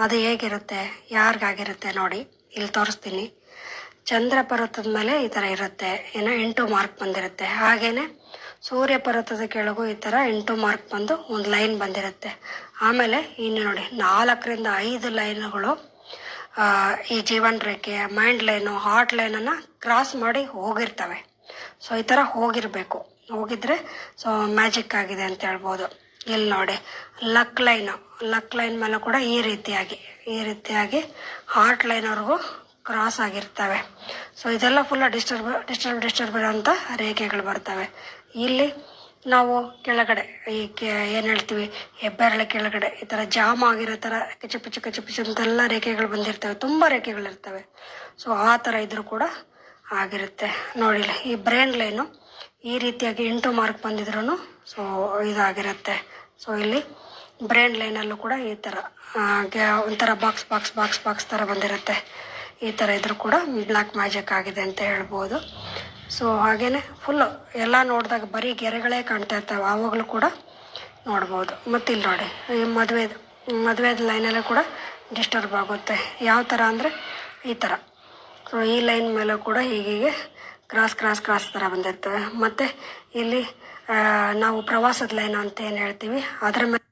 ಅದು ಹೇಗಿರುತ್ತೆ, ಯಾರಿಗಾಗಿರುತ್ತೆ ನೋಡಿ, ಇಲ್ಲಿ ತೋರಿಸ್ತೀನಿ. ಚಂದ್ರ ಪರ್ವತದ ಮೇಲೆ ಈ ಥರ ಇರುತ್ತೆ, ಏನೋ 8 ಮಾರ್ಕ್ ಬಂದಿರುತ್ತೆ. ಹಾಗೆಯೇ ಸೂರ್ಯ ಪರ್ವತದ ಕೆಳಗೂ ಈ ಥರ 8 ಮಾರ್ಕ್ ಬಂದು ಒಂದು ಲೈನ್ ಬಂದಿರುತ್ತೆ. ಆಮೇಲೆ ಇನ್ನು ನೋಡಿ 4ರಿಂದ 5 ಲೈನ್ಗಳು ಈ ಜೀವನ ರೇಖೆ, ಮೈಂಡ್ ಲೈನು, ಹಾರ್ಟ್ ಲೈನನ್ನು ಕ್ರಾಸ್ ಮಾಡಿ ಹೋಗಿರ್ತವೆ. ಸೊ ಈ ಥರ ಹೋಗಿದ್ರೆ ಸೊ ಮ್ಯಾಜಿಕ್ ಆಗಿದೆ ಅಂತ ಹೇಳ್ಬೋದು. ಇಲ್ಲಿ ನೋಡಿ ಲಕ್ ಲೈನ್ ಮೇಲೆ ಕೂಡ ಈ ರೀತಿಯಾಗಿ ಹಾರ್ಟ್ ಲೈನ್ವರೆಗೂ ಕ್ರಾಸ್ ಆಗಿರ್ತವೆ. ಸೊ ಇದೆಲ್ಲ ಫುಲ್ಲ ಡಿಸ್ಟರ್ಬ್ ಇರೋಂಥ ರೇಖೆಗಳು ಬರ್ತವೆ. ಇಲ್ಲಿ ನಾವು ಕೆಳಗಡೆ ಏನು ಹೇಳ್ತೀವಿ, ಹೆಬ್ಬೆರಳ ಕೆಳಗಡೆ ಈ ಥರ ಜಾಮ್ ಆಗಿರೋ ಥರ ಕಚಪಿಚು ಅಂತೆಲ್ಲ ರೇಖೆಗಳು ಬಂದಿರ್ತವೆ, ತುಂಬ ರೇಖೆಗಳಿರ್ತವೆ. ಸೊ ಆ ಥರ ಇದ್ರೂ ಕೂಡ ಆಗಿರುತ್ತೆ. ನೋಡಿಲ್ಲ, ಈ ಬ್ರೈನ್ ಲೈನು ಈ ರೀತಿಯಾಗಿ 8 ಮಾರ್ಕ್ ಬಂದಿದ್ರು ಸೊ ಇದಾಗಿರುತ್ತೆ. ಸೊ ಇಲ್ಲಿ ಬ್ರೈನ್ ಲೈನಲ್ಲೂ ಕೂಡ ಈ ಥರ ಒಂಥರ ಬಾಕ್ಸ್ ಥರ ಬಂದಿರುತ್ತೆ. ಈ ಥರ ಇದ್ರೂ ಕೂಡ ಬ್ಲ್ಯಾಕ್ ಮ್ಯಾಜಿಕ್ ಆಗಿದೆ ಅಂತ ಹೇಳ್ಬೋದು. ಸೊ ಹಾಗೇನೆ ಫುಲ್ಲು ಎಲ್ಲ ನೋಡಿದಾಗ ಬರೀ ಗೆರೆಗಳೇ ಕಾಣ್ತಾ ಇರ್ತವೆ, ಆವಾಗಲೂ ಕೂಡ ನೋಡ್ಬೋದು. ಮತ್ತಿಲ್ಲಿ ನೋಡಿ, ಈ ಮದುವೆದ ಲೈನಲ್ಲೂ ಕೂಡ ಡಿಸ್ಟರ್ಬ್ ಆಗುತ್ತೆ. ಯಾವ ಥರ ಅಂದರೆ ಈ ಥರ. ಸೊ ಈ ಲೈನ್ ಮೇಲೂ ಕೂಡ ಹೀಗೆ ಕ್ರಾಸ್ ಥರ ಬಂದಿರ್ತವೆ. ಮತ್ತು ಇಲ್ಲಿ ನಾವು ಪ್ರವಾಸದ ಲೈನ್ ಅಂತ ಏನು ಹೇಳ್ತೀವಿ, ಅದರ ಮೇಲೆ